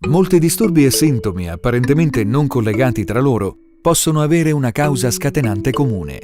Molti disturbi e sintomi apparentemente non collegati tra loro possono avere una causa scatenante comune: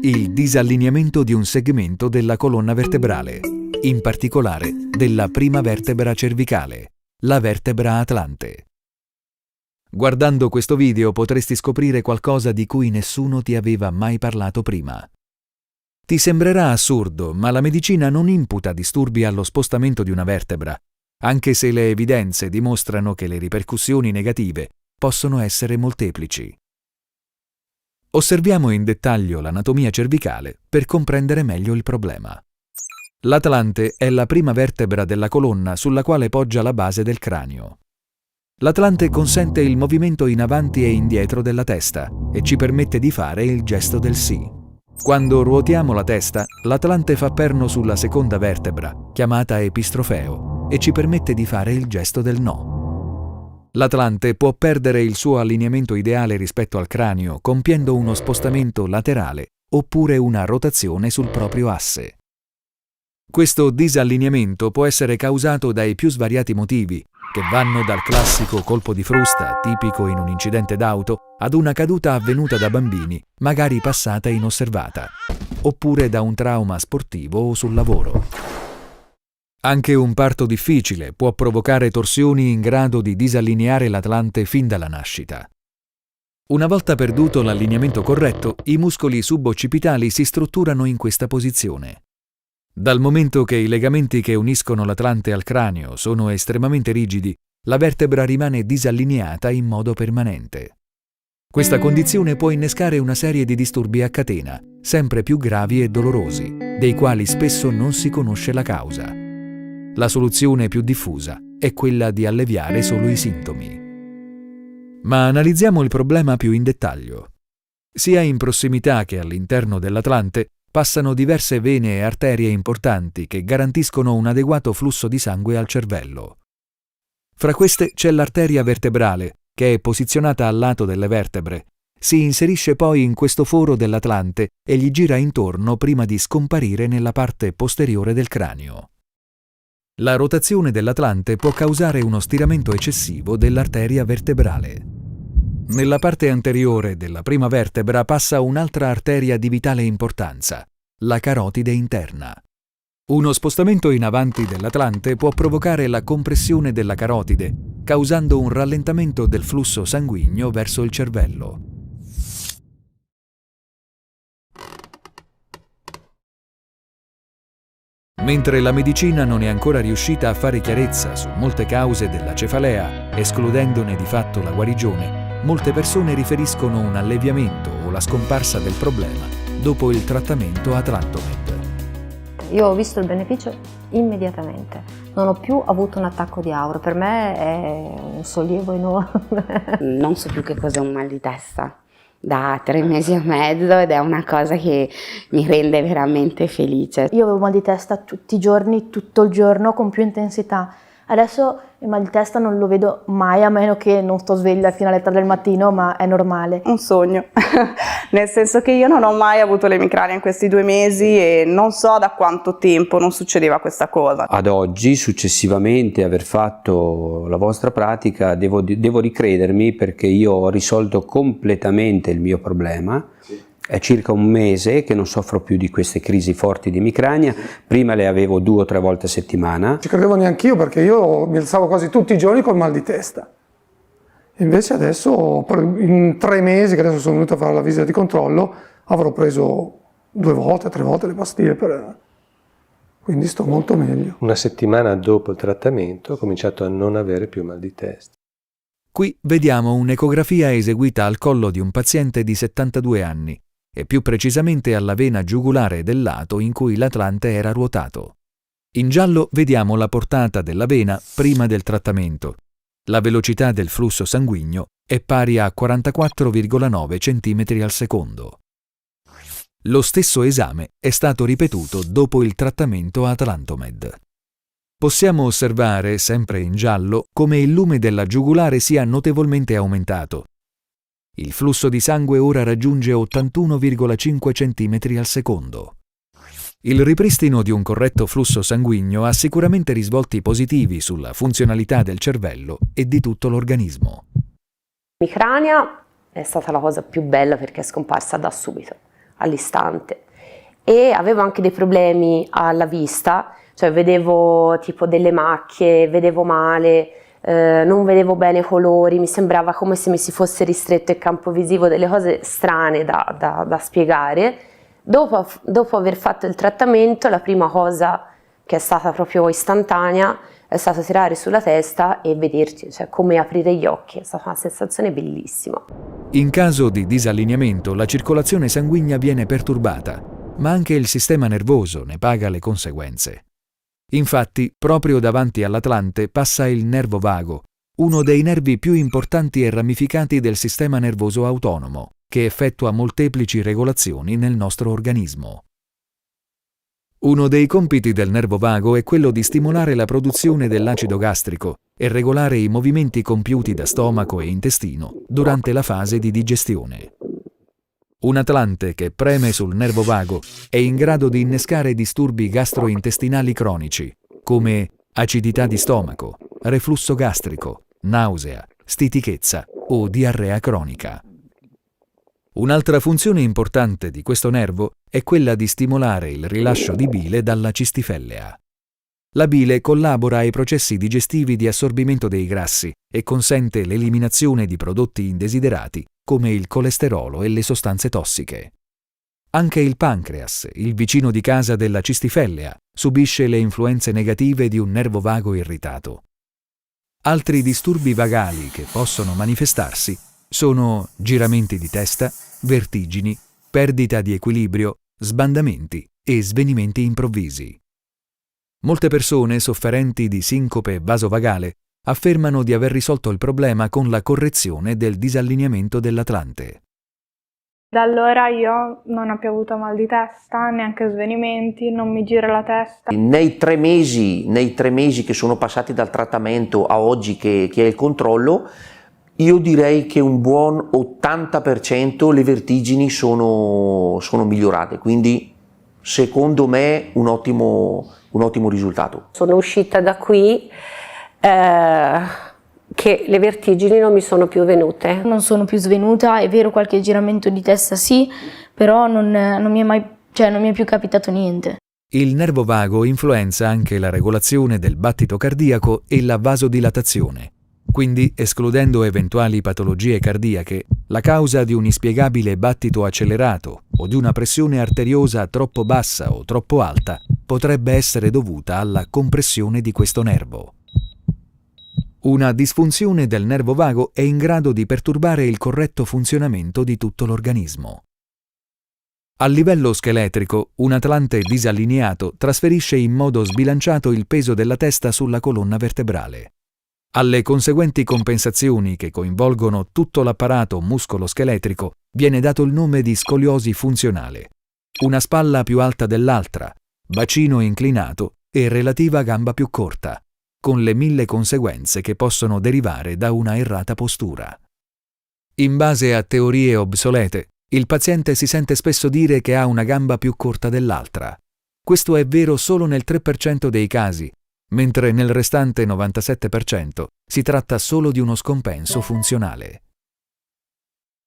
il disallineamento di un segmento della colonna vertebrale, in particolare della prima vertebra cervicale, la vertebra atlante. Guardando questo video potresti scoprire qualcosa di cui nessuno ti aveva mai parlato prima. Ti sembrerà assurdo, ma la medicina non imputa disturbi allo spostamento di una vertebra, anche se le evidenze dimostrano che le ripercussioni negative possono essere molteplici. Osserviamo in dettaglio l'anatomia cervicale per comprendere meglio il problema. L'atlante è la prima vertebra della colonna sulla quale poggia la base del cranio. L'atlante consente il movimento in avanti e indietro della testa e ci permette di fare il gesto del sì. Quando ruotiamo la testa, l'atlante fa perno sulla seconda vertebra, chiamata epistrofeo, e ci permette di fare il gesto del no. L'atlante può perdere il suo allineamento ideale rispetto al cranio compiendo uno spostamento laterale oppure una rotazione sul proprio asse. Questo disallineamento può essere causato dai più svariati motivi, che vanno dal classico colpo di frusta, tipico in un incidente d'auto, ad una caduta avvenuta da bambini, magari passata inosservata, oppure da un trauma sportivo o sul lavoro. Anche un parto difficile può provocare torsioni in grado di disallineare l'atlante fin dalla nascita. Una volta perduto l'allineamento corretto, i muscoli suboccipitali si strutturano in questa posizione. Dal momento che i legamenti che uniscono l'atlante al cranio sono estremamente rigidi, la vertebra rimane disallineata in modo permanente. Questa condizione può innescare una serie di disturbi a catena, sempre più gravi e dolorosi, dei quali spesso non si conosce la causa. La soluzione più diffusa è quella di alleviare solo i sintomi. Ma analizziamo il problema più in dettaglio. Sia in prossimità che all'interno dell'atlante passano diverse vene e arterie importanti che garantiscono un adeguato flusso di sangue al cervello. Fra queste c'è l'arteria vertebrale, che è posizionata al lato delle vertebre. Si inserisce poi in questo foro dell'atlante e gli gira intorno prima di scomparire nella parte posteriore del cranio. La rotazione dell'atlante può causare uno stiramento eccessivo dell'arteria vertebrale. Nella parte anteriore della prima vertebra passa un'altra arteria di vitale importanza, la carotide interna. Uno spostamento in avanti dell'atlante può provocare la compressione della carotide, causando un rallentamento del flusso sanguigno verso il cervello. Mentre la medicina non è ancora riuscita a fare chiarezza su molte cause della cefalea, escludendone di fatto la guarigione, molte persone riferiscono un alleviamento o la scomparsa del problema dopo il trattamento Atlantomed. Io ho visto il beneficio immediatamente, non ho più avuto un attacco di auro, per me è un sollievo enorme. Non so più che cos'è un mal di testa da 3 mesi e mezzo ed è una cosa che mi rende veramente felice. Io avevo mal di testa tutti i giorni, tutto il giorno, con più intensità. Adesso il mal di testa non lo vedo mai, a meno che non sto sveglia fino alle 3 del mattino, ma è normale. Un sogno, nel senso che io non ho mai avuto l'emicrania in questi 2 mesi e non so da quanto tempo non succedeva questa cosa. Ad oggi, successivamente aver fatto la vostra pratica, devo ricredermi, perché io ho risolto completamente il mio problema. È circa 1 mese che non soffro più di queste crisi forti di emicrania, prima le avevo 2 o 3 volte a settimana. Ci credevo neanche io, perché io mi alzavo quasi tutti i giorni col mal di testa. Invece adesso, in 3 mesi che adesso sono venuto a fare la visita di controllo, avrò preso 2 volte, 3 volte le pastiglie, quindi sto molto meglio. 1 settimana dopo il trattamento ho cominciato a non avere più mal di testa. Qui vediamo un'ecografia eseguita al collo di un paziente di 72 anni, e più precisamente alla vena giugulare del lato in cui l'atlante era ruotato. In giallo vediamo la portata della vena prima del trattamento. La velocità del flusso sanguigno è pari a 44,9 cm al secondo. Lo stesso esame è stato ripetuto dopo il trattamento Atlantomed. Possiamo osservare, sempre in giallo, come il lume della giugulare sia notevolmente aumentato. Il flusso di sangue ora raggiunge 81,5 cm al secondo. Il ripristino di un corretto flusso sanguigno ha sicuramente risvolti positivi sulla funzionalità del cervello e di tutto l'organismo. L'emicrania è stata la cosa più bella perché è scomparsa da subito, all'istante. E avevo anche dei problemi alla vista, cioè vedevo tipo delle macchie, vedevo male, non vedevo bene i colori, mi sembrava come se mi si fosse ristretto il campo visivo, delle cose strane da spiegare. Dopo aver fatto il trattamento, la prima cosa che è stata proprio istantanea è stata tirare sulla testa e vederti, cioè come aprire gli occhi, è stata una sensazione bellissima. In caso di disallineamento, la circolazione sanguigna viene perturbata, ma anche il sistema nervoso ne paga le conseguenze. Infatti, proprio davanti all'Atlante passa il nervo vago, uno dei nervi più importanti e ramificati del sistema nervoso autonomo, che effettua molteplici regolazioni nel nostro organismo. Uno dei compiti del nervo vago è quello di stimolare la produzione dell'acido gastrico e regolare i movimenti compiuti da stomaco e intestino durante la fase di digestione. Un atlante che preme sul nervo vago è in grado di innescare disturbi gastrointestinali cronici, come acidità di stomaco, reflusso gastrico, nausea, stitichezza o diarrea cronica. Un'altra funzione importante di questo nervo è quella di stimolare il rilascio di bile dalla cistifellea. La bile collabora ai processi digestivi di assorbimento dei grassi e consente l'eliminazione di prodotti indesiderati come il colesterolo e le sostanze tossiche. Anche il pancreas, il vicino di casa della cistifellea, subisce le influenze negative di un nervo vago irritato. Altri disturbi vagali che possono manifestarsi sono giramenti di testa, vertigini, perdita di equilibrio, sbandamenti e svenimenti improvvisi. Molte persone sofferenti di sincope vasovagale affermano di aver risolto il problema con la correzione del disallineamento dell'Atlante. Da allora io non ho più avuto mal di testa, neanche svenimenti, non mi gira la testa. Nei tre mesi che sono passati dal trattamento a oggi che è il controllo, io direi che un buon 80% le vertigini sono migliorate, quindi secondo me un ottimo risultato. Sono uscita da qui che le vertigini non mi sono più venute. Non sono più svenuta, è vero, qualche giramento di testa sì, però non mi è più capitato niente. Il nervo vago influenza anche la regolazione del battito cardiaco e la vasodilatazione. Quindi, escludendo eventuali patologie cardiache, la causa di un inspiegabile battito accelerato o di una pressione arteriosa troppo bassa o troppo alta potrebbe essere dovuta alla compressione di questo nervo. Una disfunzione del nervo vago è in grado di perturbare il corretto funzionamento di tutto l'organismo. A livello scheletrico, un atlante disallineato trasferisce in modo sbilanciato il peso della testa sulla colonna vertebrale. Alle conseguenti compensazioni che coinvolgono tutto l'apparato muscolo-scheletrico viene dato il nome di scoliosi funzionale. Una spalla più alta dell'altra, bacino inclinato e relativa gamba più corta, con le 1000 conseguenze che possono derivare da una errata postura. In base a teorie obsolete, il paziente si sente spesso dire che ha una gamba più corta dell'altra. Questo è vero solo nel 3% dei casi, mentre nel restante 97% si tratta solo di uno scompenso funzionale.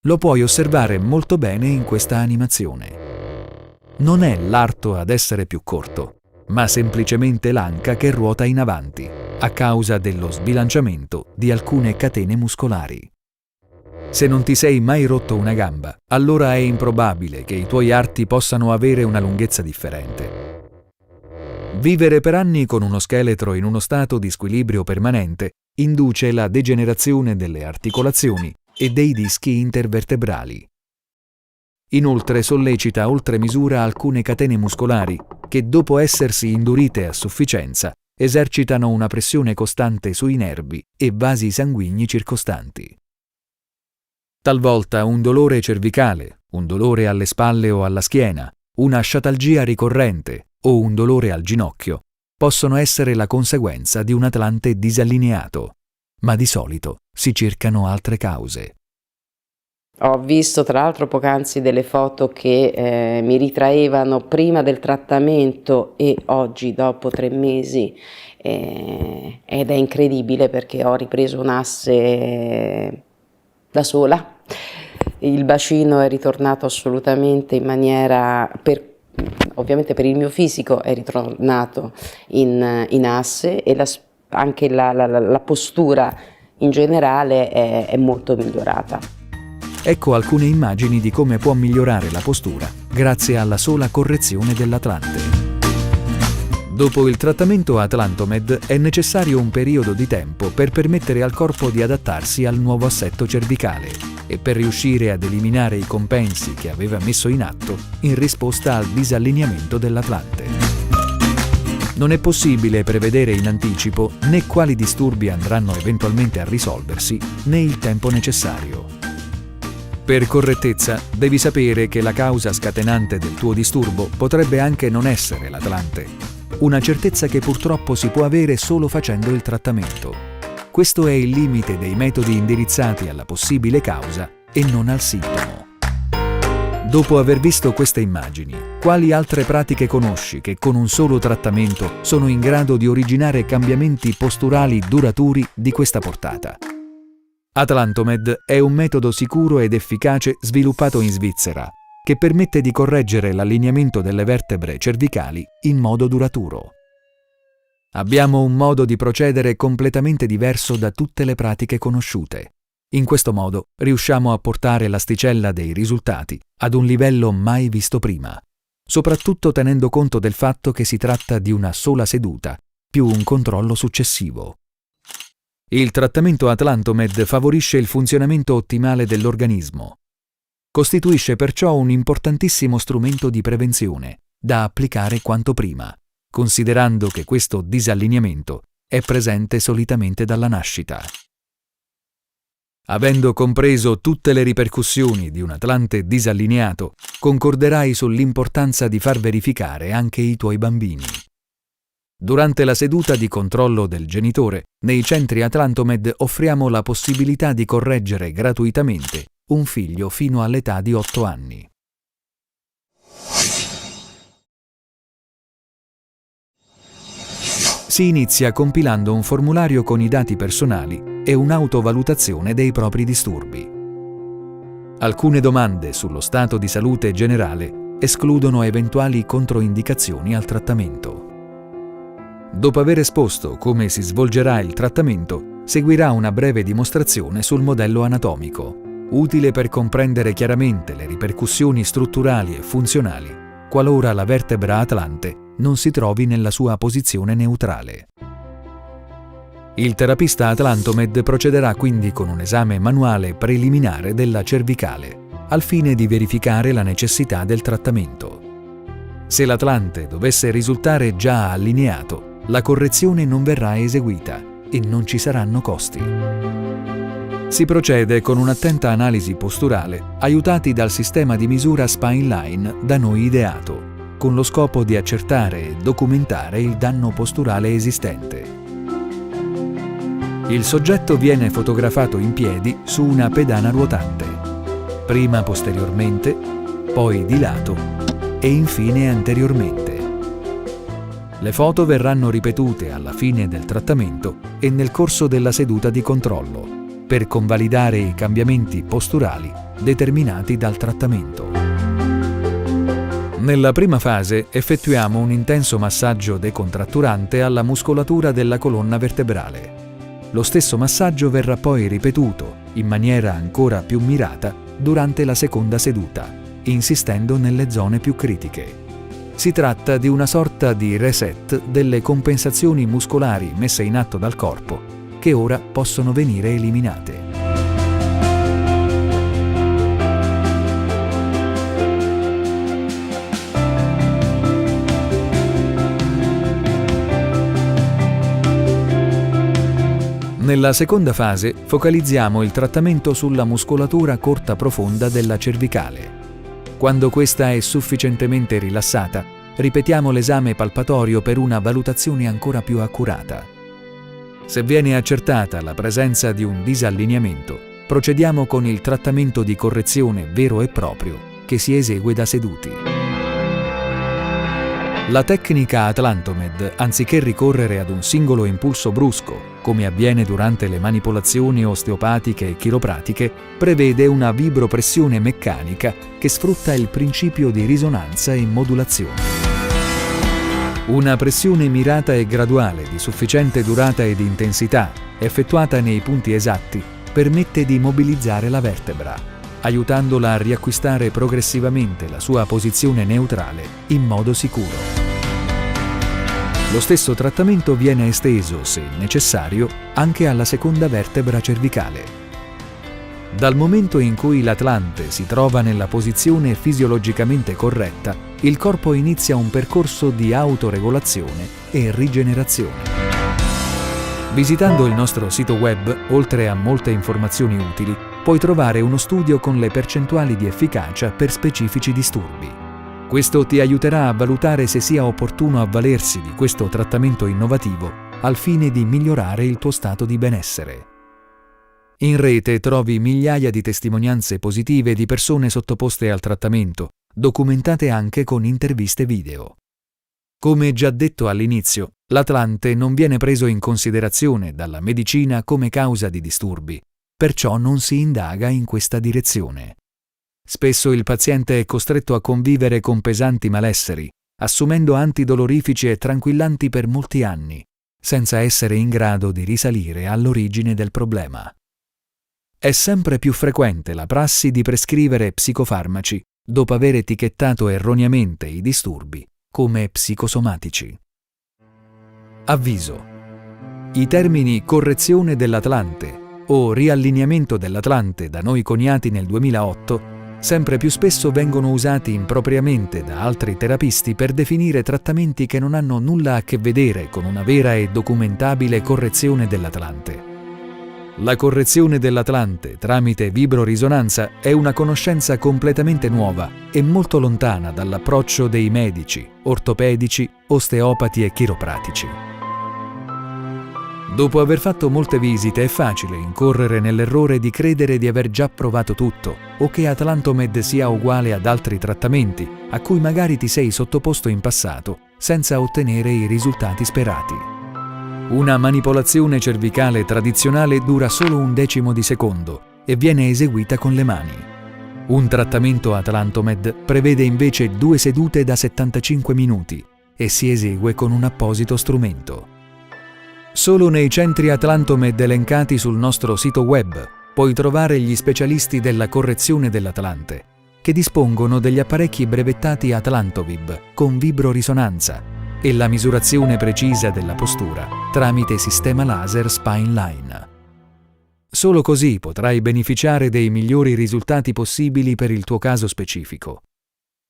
Lo puoi osservare molto bene in questa animazione. Non è l'arto ad essere più corto, ma semplicemente l'anca che ruota in avanti, a causa dello sbilanciamento di alcune catene muscolari. Se non ti sei mai rotto una gamba, allora è improbabile che i tuoi arti possano avere una lunghezza differente. Vivere per anni con uno scheletro in uno stato di squilibrio permanente induce la degenerazione delle articolazioni e dei dischi intervertebrali. Inoltre sollecita oltre misura alcune catene muscolari che, dopo essersi indurite a sufficienza, esercitano una pressione costante sui nervi e vasi sanguigni circostanti. Talvolta un dolore cervicale, un dolore alle spalle o alla schiena, una sciatalgia ricorrente o un dolore al ginocchio possono essere la conseguenza di un atlante disallineato, ma di solito si cercano altre cause. Ho visto tra l'altro poc'anzi delle foto che mi ritraevano prima del trattamento e oggi dopo 3 mesi ed è incredibile perché ho ripreso un asse da sola. Il bacino è ritornato assolutamente in maniera, ovviamente per il mio fisico è ritornato in asse e anche la postura in generale è molto migliorata. Ecco alcune immagini di come può migliorare la postura grazie alla sola correzione dell'Atlante. Dopo il trattamento Atlantomed è necessario un periodo di tempo per permettere al corpo di adattarsi al nuovo assetto cervicale e per riuscire ad eliminare i compensi che aveva messo in atto in risposta al disallineamento dell'Atlante. Non è possibile prevedere in anticipo né quali disturbi andranno eventualmente a risolversi né il tempo necessario. Per correttezza, devi sapere che la causa scatenante del tuo disturbo potrebbe anche non essere l'Atlante. Una certezza che purtroppo si può avere solo facendo il trattamento. Questo è il limite dei metodi indirizzati alla possibile causa e non al sintomo. Dopo aver visto queste immagini, quali altre pratiche conosci che con un solo trattamento sono in grado di originare cambiamenti posturali duraturi di questa portata? Atlantomed è un metodo sicuro ed efficace sviluppato in Svizzera che permette di correggere l'allineamento delle vertebre cervicali in modo duraturo. Abbiamo un modo di procedere completamente diverso da tutte le pratiche conosciute. In questo modo riusciamo a portare l'asticella dei risultati ad un livello mai visto prima, soprattutto tenendo conto del fatto che si tratta di una sola seduta più un controllo successivo. Il trattamento Atlantomed favorisce il funzionamento ottimale dell'organismo. Costituisce perciò un importantissimo strumento di prevenzione da applicare quanto prima, considerando che questo disallineamento è presente solitamente dalla nascita. Avendo compreso tutte le ripercussioni di un Atlante disallineato, concorderai sull'importanza di far verificare anche i tuoi bambini. Durante la seduta di controllo del genitore, nei centri Atlantomed offriamo la possibilità di correggere gratuitamente un figlio fino all'età di 8 anni. Si inizia compilando un formulario con i dati personali e un'autovalutazione dei propri disturbi. Alcune domande sullo stato di salute generale escludono eventuali controindicazioni al trattamento. Dopo aver esposto come si svolgerà il trattamento, seguirà una breve dimostrazione sul modello anatomico, utile per comprendere chiaramente le ripercussioni strutturali e funzionali, qualora la vertebra atlante non si trovi nella sua posizione neutrale. Il terapista Atlantomed procederà quindi con un esame manuale preliminare della cervicale, al fine di verificare la necessità del trattamento. Se l'Atlante dovesse risultare già allineato, la correzione non verrà eseguita e non ci saranno costi. Si procede con un'attenta analisi posturale, aiutati dal sistema di misura Spineline da noi ideato, con lo scopo di accertare e documentare il danno posturale esistente. Il soggetto viene fotografato in piedi su una pedana ruotante, prima posteriormente, poi di lato e infine anteriormente. Le foto verranno ripetute alla fine del trattamento e nel corso della seduta di controllo, per convalidare i cambiamenti posturali determinati dal trattamento. Nella prima fase effettuiamo un intenso massaggio decontratturante alla muscolatura della colonna vertebrale. Lo stesso massaggio verrà poi ripetuto, in maniera ancora più mirata, durante la seconda seduta, insistendo nelle zone più critiche. Si tratta di una sorta di reset delle compensazioni muscolari messe in atto dal corpo, che ora possono venire eliminate. Nella seconda fase focalizziamo il trattamento sulla muscolatura corta profonda della cervicale. Quando questa è sufficientemente rilassata, ripetiamo l'esame palpatorio per una valutazione ancora più accurata. Se viene accertata la presenza di un disallineamento, procediamo con il trattamento di correzione vero e proprio che si esegue da seduti. La tecnica Atlantomed, anziché ricorrere ad un singolo impulso brusco, come avviene durante le manipolazioni osteopatiche e chiropratiche, prevede una vibropressione meccanica che sfrutta il principio di risonanza e modulazione. Una pressione mirata e graduale di sufficiente durata ed intensità, effettuata nei punti esatti, permette di mobilizzare la vertebra, aiutandola a riacquistare progressivamente la sua posizione neutrale in modo sicuro. Lo stesso trattamento viene esteso, se necessario, anche alla seconda vertebra cervicale. Dal momento in cui l'Atlante si trova nella posizione fisiologicamente corretta, il corpo inizia un percorso di autoregolazione e rigenerazione. Visitando il nostro sito web, oltre a molte informazioni utili, puoi trovare uno studio con le percentuali di efficacia per specifici disturbi. Questo ti aiuterà a valutare se sia opportuno avvalersi di questo trattamento innovativo al fine di migliorare il tuo stato di benessere. In rete trovi migliaia di testimonianze positive di persone sottoposte al trattamento, documentate anche con interviste video. Come già detto all'inizio, l'Atlante non viene preso in considerazione dalla medicina come causa di disturbi, perciò non si indaga in questa direzione. Spesso il paziente è costretto a convivere con pesanti malesseri, assumendo antidolorifici e tranquillanti per molti anni, senza essere in grado di risalire all'origine del problema. È sempre più frequente la prassi di prescrivere psicofarmaci dopo aver etichettato erroneamente i disturbi come psicosomatici. Avviso: i termini correzione dell'Atlante o riallineamento dell'Atlante da noi coniati nel 2008 sempre più spesso vengono usati impropriamente da altri terapisti per definire trattamenti che non hanno nulla a che vedere con una vera e documentabile correzione dell'Atlante. La correzione dell'Atlante tramite vibrorisonanza è una conoscenza completamente nuova e molto lontana dall'approccio dei medici, ortopedici, osteopati e chiropratici. Dopo aver fatto molte visite è facile incorrere nell'errore di credere di aver già provato tutto o che Atlantomed sia uguale ad altri trattamenti a cui magari ti sei sottoposto in passato senza ottenere i risultati sperati. Una manipolazione cervicale tradizionale dura solo 1/10 di secondo e viene eseguita con le mani. Un trattamento Atlantomed prevede invece 2 sedute da 75 minuti e si esegue con un apposito strumento. Solo nei centri Atlantomed elencati sul nostro sito web puoi trovare gli specialisti della correzione dell'Atlante, che dispongono degli apparecchi brevettati Atlantovib con vibrorisonanza e la misurazione precisa della postura tramite sistema laser Spineline. Solo così potrai beneficiare dei migliori risultati possibili per il tuo caso specifico.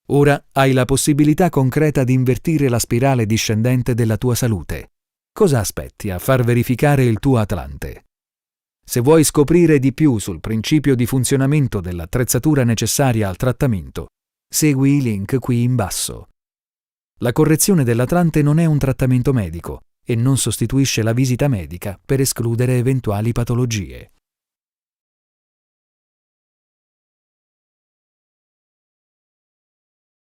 Ora hai la possibilità concreta di invertire la spirale discendente della tua salute. Cosa aspetti a far verificare il tuo Atlante? Se vuoi scoprire di più sul principio di funzionamento dell'attrezzatura necessaria al trattamento, segui i link qui in basso. La correzione dell'Atlante non è un trattamento medico e non sostituisce la visita medica per escludere eventuali patologie.